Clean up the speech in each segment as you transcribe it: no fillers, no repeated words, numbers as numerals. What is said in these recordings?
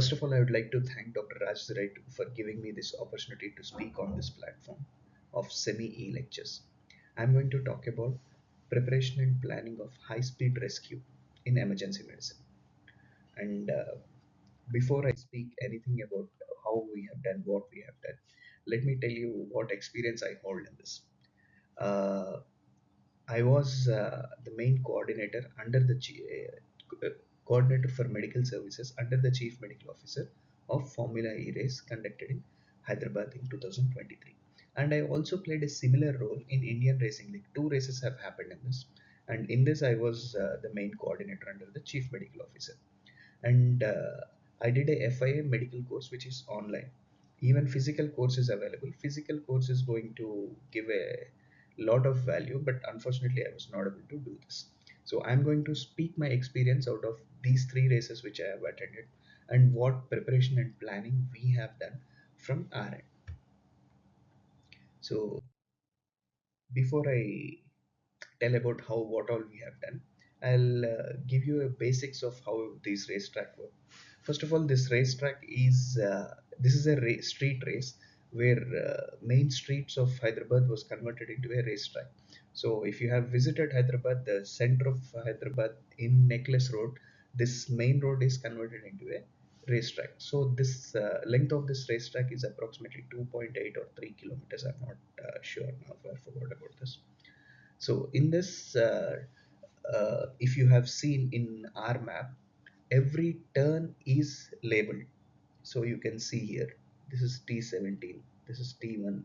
First of all, I would like to thank Dr. Raj for giving me this opportunity to speak on this platform of semi-e lectures. I'm going to talk about preparation and planning of high-speed rescue in emergency medicine. And before I speak anything about how we have done what we have done, let me tell you what experience I hold in this. Uh, I was the main coordinator under the coordinator for medical services under the chief medical officer of Formula E race conducted in Hyderabad in 2023. And I also played a similar role in Indian Racing League. Two races have happened in this, and in this I was the main coordinator under the chief medical officer. And I did a FIA medical course which is online. Even physical course is available. Physical course is going to give a lot of value, but unfortunately I was not able to do this. So I'm going to speak my experience out of these three races which I have attended and what preparation and planning we have done from our end. So before I tell about how what all we have done, I'll give you a basics of how these racetrack work. First of all, this racetrack is this is a street race where main streets of Hyderabad was converted into a racetrack. So if you have visited Hyderabad, the center of Hyderabad in Necklace Road, this main road is converted into a racetrack. So this length of this racetrack is approximately 2.8 or 3 kilometers. I'm not sure now. I forgot about this. So in this, if you have seen in our map, every turn is labeled. So you can see here, this is T17, this is T1,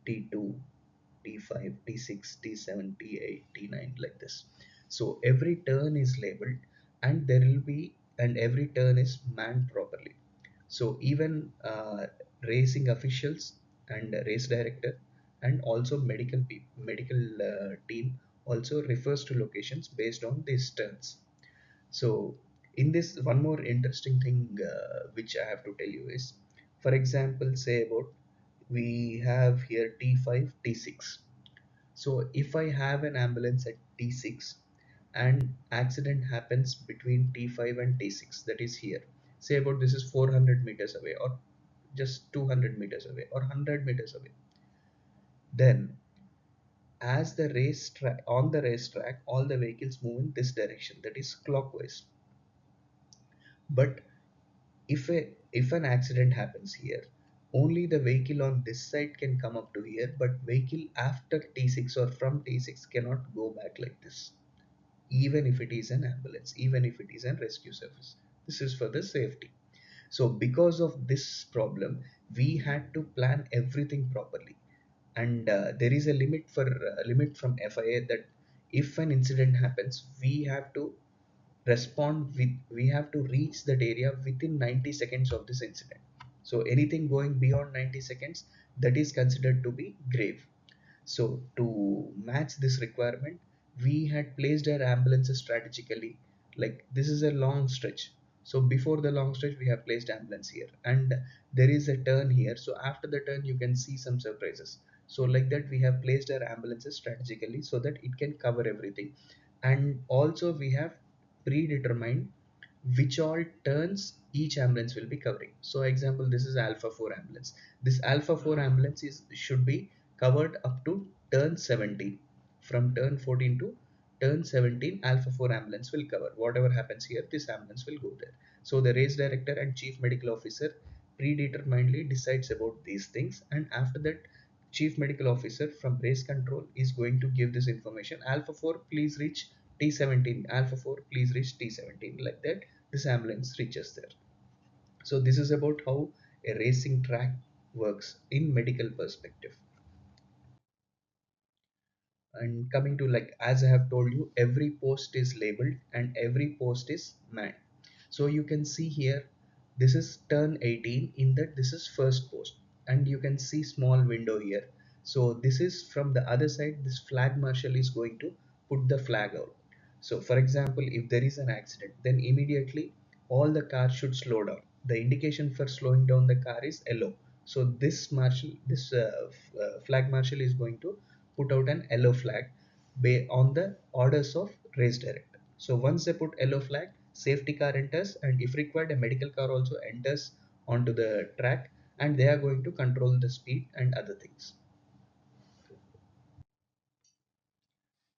T2, T5, T6, T7, T8, T9, like this. So every turn is labeled, and there will be, and every turn is manned properly. So even racing officials and race director and also medical team also refers to locations based on these turns. So in this, one more interesting thing which I have to tell you is, for example, say about we have here T5, T6. So if I have an ambulance at T6 and accident happens between T5 and T6, that is here, say about this is 400 meters away or just 200 meters away or 100 meters away, then as the racetrack on the racetrack, all the vehicles move in this direction, that is clockwise. But if an accident happens here, only the vehicle on this side can come up to here, but vehicle after T6 or from T6 cannot go back like this, even if it is an ambulance, even if it is a rescue service. This is for the safety. So because of this problem, we had to plan everything properly. And there is a limit from FIA that if an incident happens, we have to reach that area within 90 seconds of this incident. So anything going beyond 90 seconds, that is considered to be grave. So to match this requirement, we had placed our ambulances strategically. Like this is a long stretch. So before the long stretch, we have placed ambulance here, and there is a turn here. So after the turn, you can see some surprises. So like that, we have placed our ambulances strategically so that it can cover everything. And also we have predetermined which all turns each ambulance will be covering. So example, this is Alpha 4 ambulance. This Alpha 4 ambulance is should be covered up to turn 17. From turn 14 to turn 17, Alpha 4 ambulance will cover. Whatever happens here, this ambulance will go there. So the race director and chief medical officer predeterminedly decides about these things, and after that, chief medical officer from race control is going to give this information. Alpha 4, please reach T17. Alpha 4, please reach T17. Like that, this ambulance reaches there. So this is about how a racing track works in medical perspective. And coming to, like, as I have told you, every post is labeled and every post is manned. So you can see here, this is turn 18, in that this is first post, and you can see small window here. So this is from the other side, this flag marshal is going to put the flag out. So for example, if there is an accident, then immediately all the cars should slow down. The indication for slowing down the car is yellow. So this flag marshal is going to put out an yellow flag on the orders of race director. So once they put yellow flag, safety car enters, and if required, a medical car also enters onto the track, and they are going to control the speed and other things.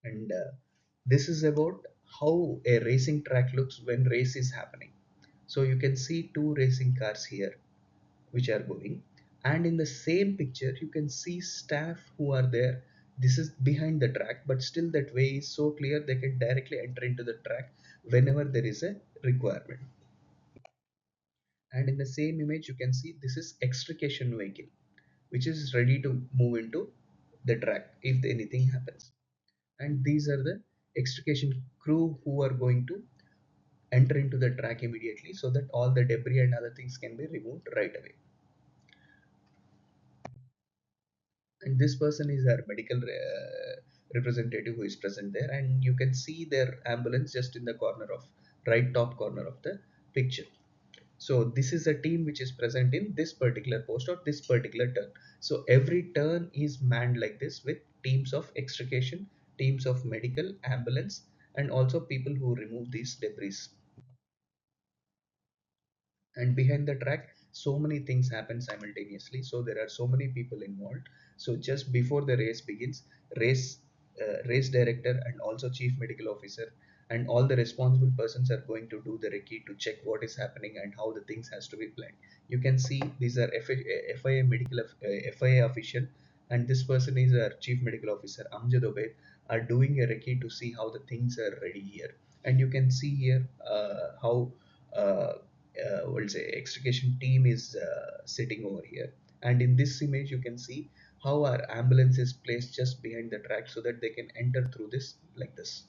And this is about how a racing track looks when race is happening. So you can see two racing cars here which are going, and in the same picture you can see staff who are there. This is behind the track, but still that way is so clear they can directly enter into the track whenever there is a requirement. And in the same image you can see this is extrication vehicle which is ready to move into the track if anything happens. And these are the extrication crew who are going to enter into the track immediately so that all the debris and other things can be removed right away. And this person is our medical representative who is present there, and you can see their ambulance just in the corner of right top corner of the picture. So this is a team which is present in this particular post or this particular turn. So every turn is manned like this with teams of extrication, teams of medical, ambulance, and also people who remove these debris. And behind the track so many things happen simultaneously, so there are so many people involved. So just before the race begins, race director and also chief medical officer and all the responsible persons are going to do the recce to check what is happening and how the things has to be planned. You can see these are FIA medical FIA official, and this person is our chief medical officer Amjad Obaid, are doing a recce to see how the things are ready here. And you can see here how uh, we'll say extrication team is sitting over here. And in this image you can see how our ambulance is placed just behind the track so that they can enter through this like this.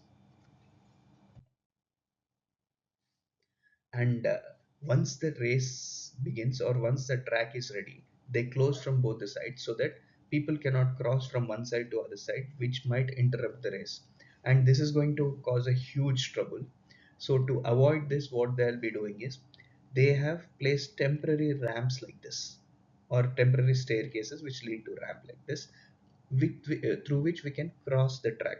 And once the race begins or once the track is ready, they close from both the sides so that people cannot cross from one side to other side, which might interrupt the race, and this is going to cause a huge trouble. So to avoid this, what they'll be doing is they have placed temporary ramps like this or temporary staircases which lead to ramp like this, through which we can cross the track.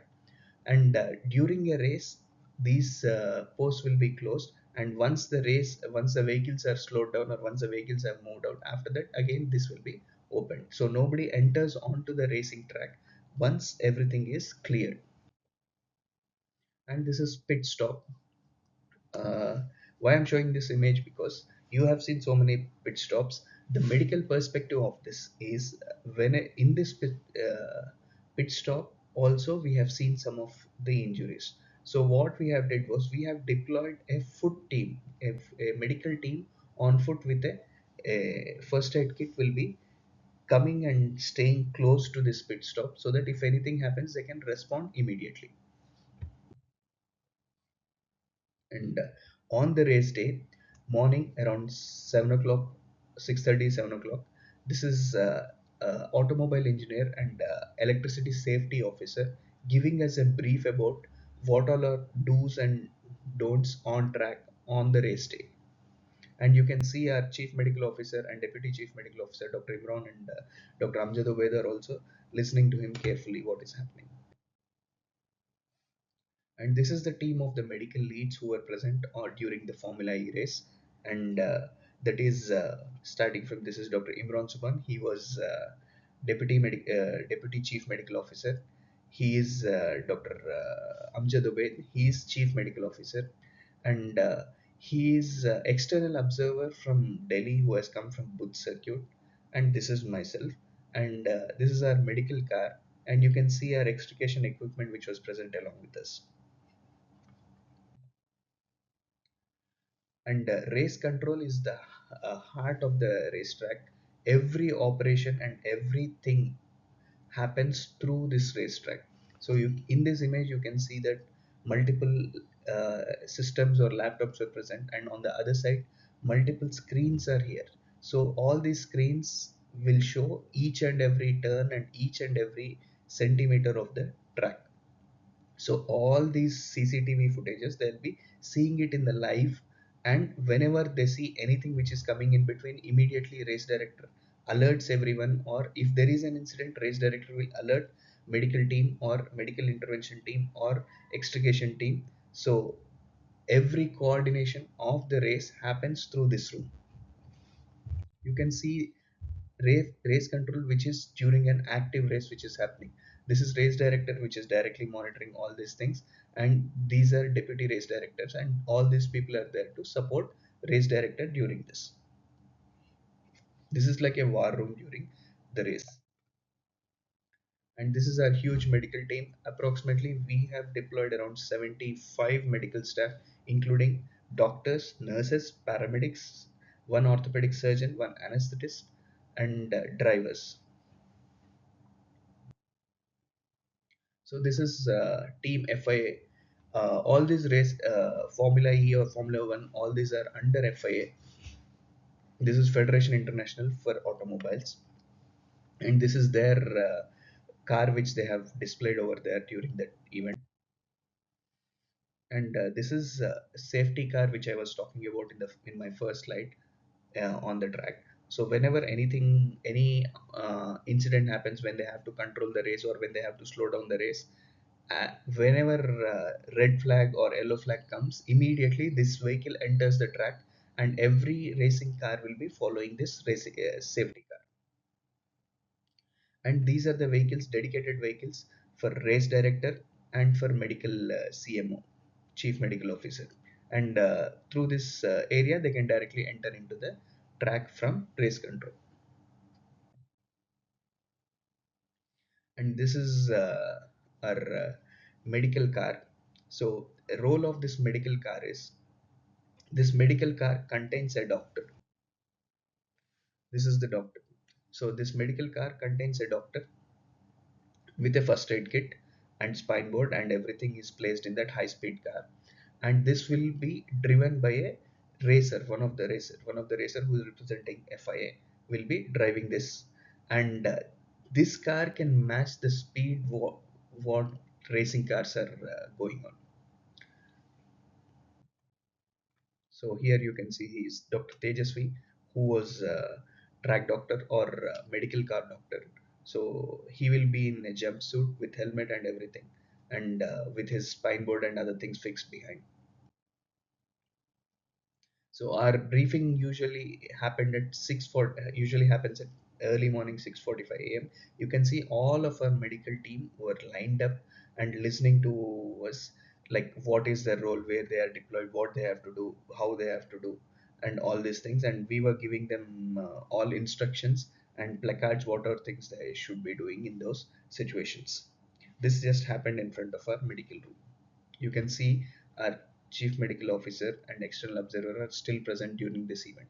And during a race these posts will be closed, and once the vehicles are slowed down or once the vehicles have moved out, after that again this will be opened, so nobody enters onto the racing track once everything is cleared. And this is pit stop. Why I'm showing this image, because you have seen so many pit stops. The medical perspective of this is in this pit stop also we have seen some of the injuries. So what we have did was we have deployed a foot team, a medical team on foot with a first aid kit will be coming and staying close to this pit stop so that if anything happens they can respond immediately. And on the race day morning around 7 o'clock, 6:30, 7 o'clock, this is automobile engineer and electricity safety officer giving us a brief about what all are do's and don'ts on track on the race day. And you can see our chief medical officer and deputy chief medical officer Dr. Imran and Dr. Amjad Obaid are also listening to him carefully what is happening. And this is the team of the medical leads who were present during the Formula E race. And that is starting from this is Dr. Imran Subhan. He was deputy chief medical officer. He is Dr. Amjad Obaid. He is chief medical officer, and he is external observer from Delhi who has come from Buddh Circuit. And this is myself, and this is our medical car. And you can see our extrication equipment which was present along with us. And race control is the heart of the racetrack. Every operation and everything happens through this racetrack. So you in this image you can see that multiple systems or laptops are present, and on the other side multiple screens are here. So all these screens will show each and every turn and each and every centimeter of the track. So all these CCTV footages they'll be seeing it in the live, and whenever they see anything which is coming in between, immediately race director alerts everyone, or if there is an incident race director will alert medical team or medical intervention team or extrication team. So every coordination of the race happens through this room. You can see race control, which is during an active race which is happening. This is race director, which is directly monitoring all these things, and these are deputy race directors, and all these people are there to support race director during this. This is like a war room during the race. And this is our huge medical team. Approximately, we have deployed around 75 medical staff, including doctors, nurses, paramedics, one orthopedic surgeon, one anesthetist, and drivers. So this is Team FIA. All these race, Formula E or Formula One, all these are under FIA. This is Federation International for Automobiles, and this is their car which they have displayed over there during that event. And this is safety car which I was talking about in my first slide on the track. So whenever any incident happens, when they have to control the race or when they have to slow down the race, whenever red flag or yellow flag comes, immediately this vehicle enters the track, and every racing car will be following this racing safety car. And these are the vehicles, dedicated vehicles for race director and for medical CMO, chief medical officer. And through this area, they can directly enter into the track from race control. And this is our medical car. So the role of this medical car is, this medical car contains a doctor. This is the doctor. So this medical car contains a doctor with a first aid kit and spine board, and everything is placed in that high speed car. And this will be driven by a racer, one of the racer who is representing FIA will be driving this. And this car can match the speed what racing cars are going on. So here you can see he is Dr. Tejasvi, who was track doctor or medical car doctor. So he will be in a jumpsuit with helmet and everything, and with his spine board and other things fixed behind. So our briefing usually happens at early morning 6:45 a.m. You can see all of our medical team were lined up and listening to us, like what is their role, where they are deployed, what they have to do, how they have to do, and all these things. And we were giving them all instructions and placards, what are things they should be doing in those situations. This just happened in front of our medical room. You can see our chief medical officer and external observer are still present during this event.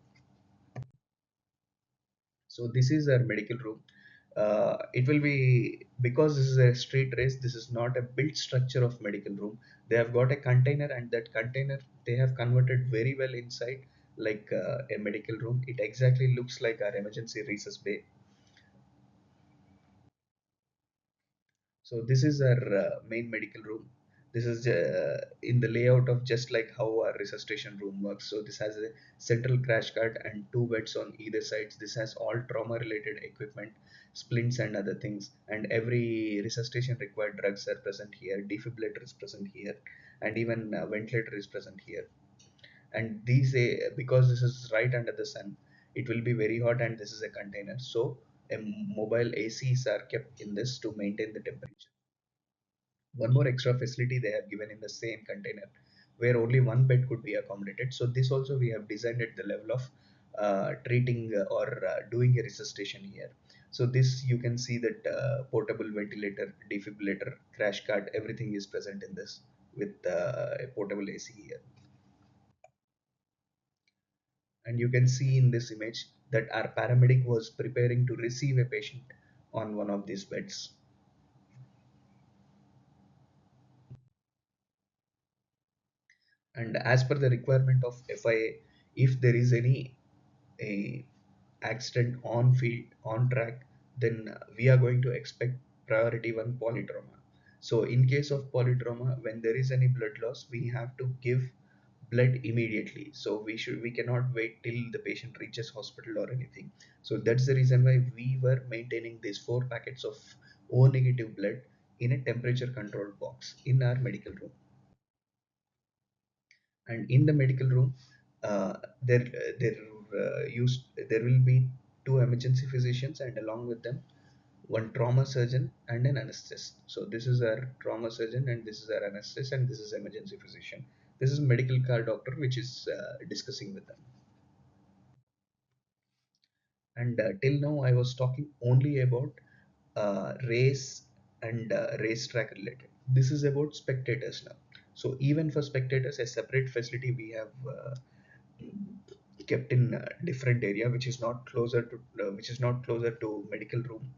So this is our medical room. It will be, because this is a street race, this is not a built structure of medical room. They have got a container, and that container they have converted very well inside, like a medical room. It exactly looks like our emergency resus bay. So this is our main medical room. This is in the layout of just like how our resuscitation room works. So this has a central crash cart and two beds on either sides. This has all trauma related equipment, splints and other things. And every resuscitation required drugs are present here. Defibrillator is present here, and even ventilator is present here. And these, because this is right under the sun, it will be very hot, and this is a container. So a mobile ACs are kept in this to maintain the temperature. One more extra facility they have given in the same container, where only one bed could be accommodated. So this also we have designed at the level of treating or doing a resuscitation here. So this, you can see that portable ventilator, defibrillator, crash cart, everything is present in this, with a portable AC here. And you can see in this image that our paramedic was preparing to receive a patient on one of these beds. And as per the requirement of FIA, if there is any a accident on field, on track, then we are going to expect priority one polytrauma. So in case of polytrauma, when there is any blood loss, we have to give blood immediately. So we cannot wait till the patient reaches hospital or anything. So that's the reason why we were maintaining these 4 packets of O negative blood in a temperature controlled box in our medical room. And in the medical room, uh, there there used there will be two emergency physicians, and along with them one trauma surgeon and an anesthetist. So this is our trauma surgeon, and this is our anesthetist, and this is emergency physician. This is medical car doctor, which is discussing with them. And till now I was talking only about race and racetrack related. This is about spectators now. So even for spectators, a separate facility we have kept in a different area, which is not closer to medical room,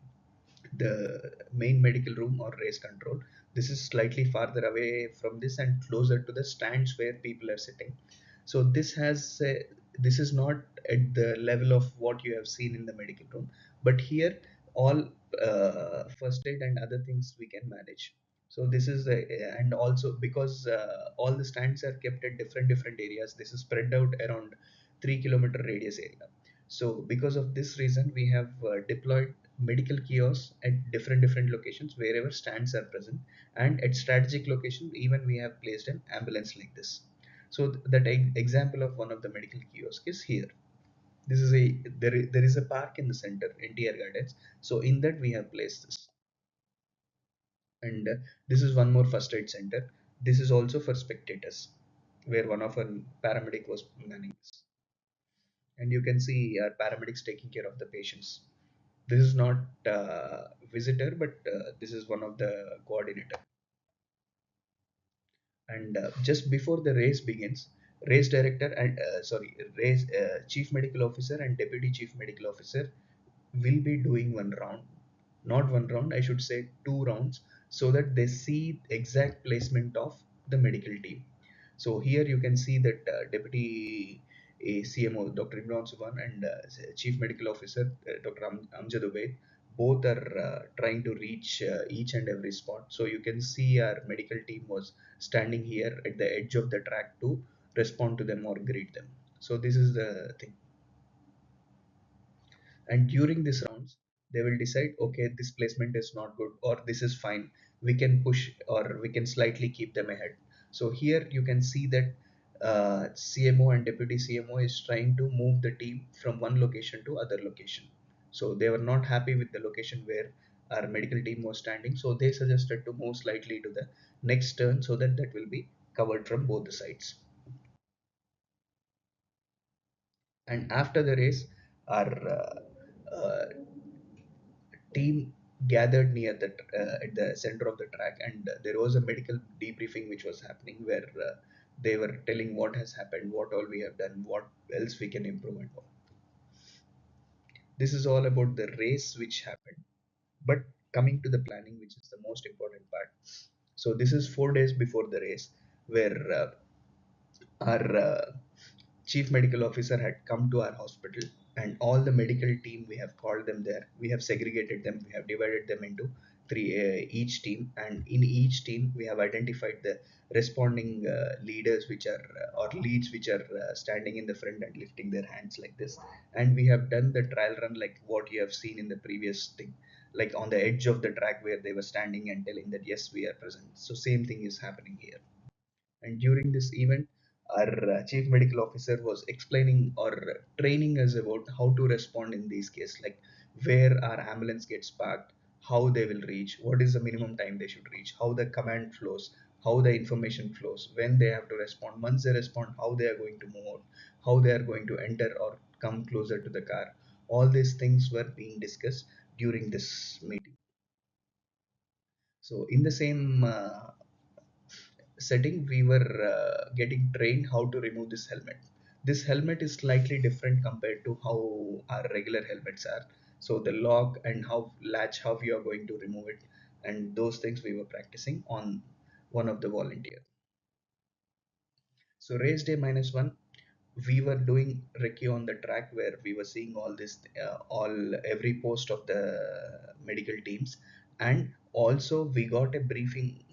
the main medical room or race control. This is slightly farther away from this and closer to the stands where people are sitting. So this is not at the level of what you have seen in the medical room, but here all first aid and other things we can manage. So this is and also because all the stands are kept at different areas, this is spread out around 3 kilometer radius area. So because of this reason, we have deployed medical kiosks at different locations wherever stands are present, and at strategic locations even we have placed an ambulance like this. So that example of one of the medical kiosk is here. This is a there is a park in the center, NTR Gardens. So in that we have placed this, and this is one more first aid center. This is also for spectators, where one of our paramedic was manning this, and you can see our paramedics taking care of the patients. This is not visitor, but this is one of the coordinator. And just before the race begins, race director and race chief medical officer and deputy chief medical officer will be doing one round, not one round, I should say two rounds, so that they see exact placement of the medical team. So here you can see that deputy CMO Dr. Imran Subhan and chief medical officer Dr. Amjad Ubaid, both are trying to reach each and every spot. So you can see our medical team was standing here at the edge of the track to respond to them or greet them. So this is the thing. And during these rounds, they will decide, okay, this placement is not good or this is fine. We can push or we can slightly keep them ahead. So here you can see that CMO and deputy CMO is trying to move the team from one location to other location. So they were not happy with the location where our medical team was standing, so they suggested to move slightly to the next turn so that that will be covered from both the sides. And after the race, our team gathered near the at the center of the track, and there was a medical debriefing which was happening, where they were telling what has happened, what all we have done, what else we can improve, and all. This is all about the race which happened. But coming to the planning, which is the most important part. So this is 4 days before the race, where our chief medical officer had come to our hospital, and all the medical team, we have called them there, we have segregated them, we have divided them into three each team, and in each team we have identified the responding leaders which are or leads which are standing in the front and lifting their hands like this. And we have done the trial run like what you have seen in the previous thing, like on the edge of the track where they were standing and telling that yes, we are present. So same thing is happening here. And during this event, our chief medical officer was explaining or training us about how to respond in these cases, like where our ambulance gets parked, how they will reach, what is the minimum time they should reach, how the command flows, how the information flows, when they have to respond, once they respond, how they are going to move out, how they are going to enter or come closer to the car. All these things were being discussed during this meeting. So in the same setting, we were getting trained how to remove this helmet. This helmet is slightly different compared to how our regular helmets are. So the lock and how latch, how you are going to remove it, and those things we were practicing on one of the volunteer. So race day -1, we were doing recce on the track, where we were seeing all this all every post of the medical teams. And also we got a briefing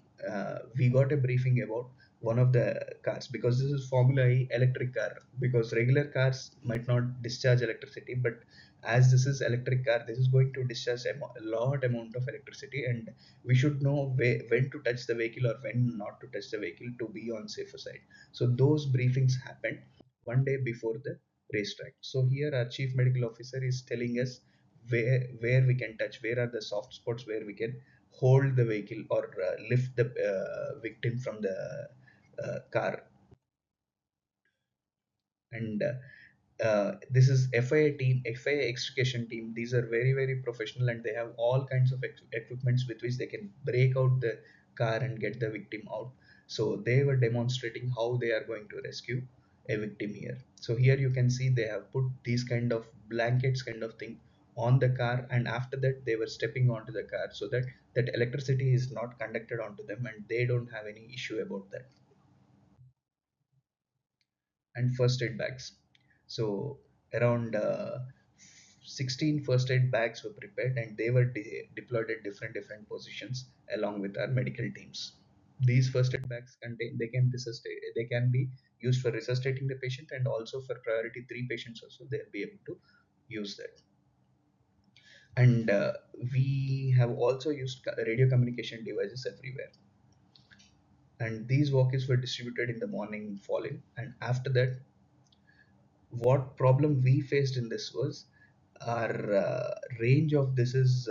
about one of the cars, because this is Formula E electric car, because regular cars might not discharge electricity, but as this is electric car, this is going to discharge a lot amount of electricity, and we should know when to touch the vehicle or when not to touch the vehicle to be on safer side. So those briefings happened one day before the racetrack. So here our chief medical officer is telling us where we can touch, where are the soft spots where we can hold the vehicle or lift the victim from the car. And this is FIA team, FIA extrication team. These are very, very professional, and they have all kinds of equipments with which they can break out the car and get the victim out. So they were demonstrating how they are going to rescue a victim here. So here you can see they have put these kind of blankets kind of thing on the car, and after that they were stepping onto the car so that that electricity is not conducted onto them and they don't have any issue about that. And first aid bags. So around 16 first aid bags were prepared, and they were deployed at different positions along with our medical teams. These first aid bags contain, they can resuscitate, they can be used for resuscitating the patient, and also for priority 3 patients also they'll be able to use that. And we have also used radio communication devices everywhere, and these walkies were distributed in the morning following. And after that, what problem we faced in this was our range of this is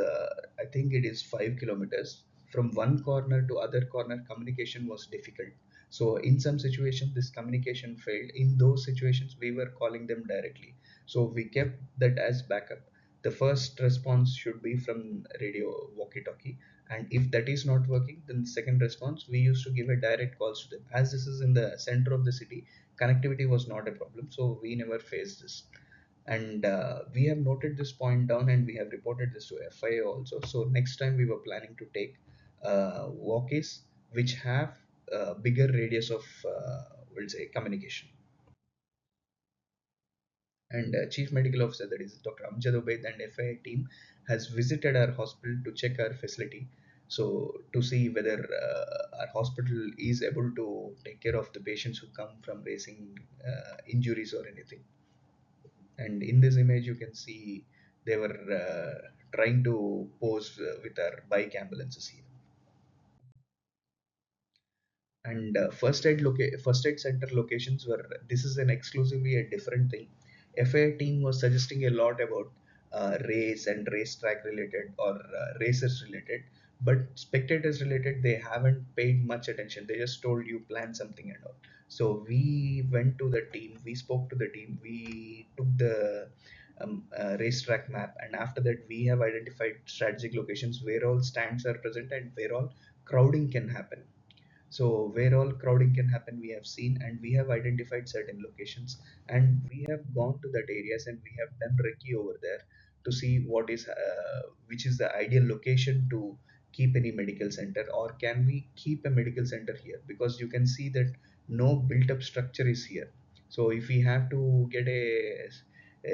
I think it is 5 kilometers. From one corner to other corner communication was difficult, so in some situations this communication failed. In those situations we were calling them directly, so we kept that as backup. The first response should be from radio walkie talkie, and if that is not working, then the second response we used to give a direct calls to them. As this is in the center of the city, connectivity was not a problem, so we never faced this. And we have noted this point down, and we have reported this to FIA also. So next time we were planning to take walkies which have bigger radius of we'll say communication. And chief medical officer, that is Dr. Amjad Obaid, and FIA team has visited our hospital to check our facility, so to see whether our hospital is able to take care of the patients who come from racing injuries or anything. And in this image you can see they were trying to pose with our bike ambulances here. And first aid center locations were, this is an exclusively a different thing. FIA team was suggesting a lot about race and racetrack related or racers related, but spectators related they haven't paid much attention. They just told you plan something and all. So we went to the team, we spoke to the team, we took the racetrack map, and after that we have identified strategic locations where all stands are present and where all crowding can happen. So where all crowding can happen, we have seen, and we have identified certain locations, and we have gone to that areas, and we have done recce over there to see what is which is the ideal location to keep any medical center, or can we keep a medical center here, because you can see that no built up structure is here. So if we have to get a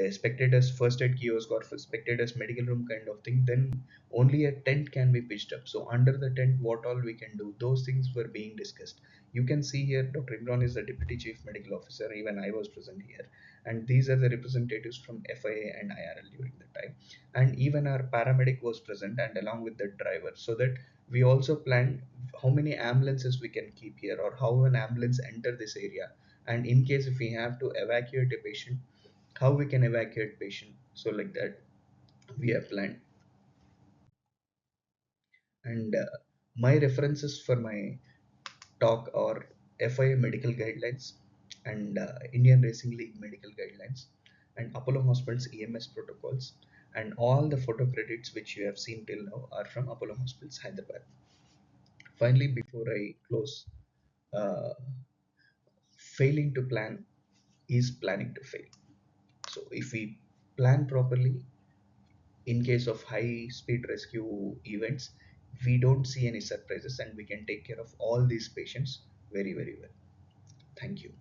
spectators first aid kiosk or for spectators medical room kind of thing, then only a tent can be pitched up. So under the tent, what all we can do, those things were being discussed. You can see here Dr. Imran is the deputy chief medical officer, even I was present here, and these are the representatives from FIA and IRL during the time. And even our paramedic was present, and along with the driver, so that we also planned how many ambulances we can keep here, or how an ambulance enter this area, and in case if we have to evacuate a patient, how we can evacuate patient. So like that we have planned. And my references for my talk are FIA medical guidelines, and Indian Racing League medical guidelines, and Apollo Hospitals EMS protocols, and all the photo credits which you have seen till now are from Apollo Hospitals Hyderabad. Finally, before I close, uh, failing to plan is planning to fail. So if we plan properly, in case of high speed rescue events, we don't see any surprises, and we can take care of all these patients very, very well. Thank you.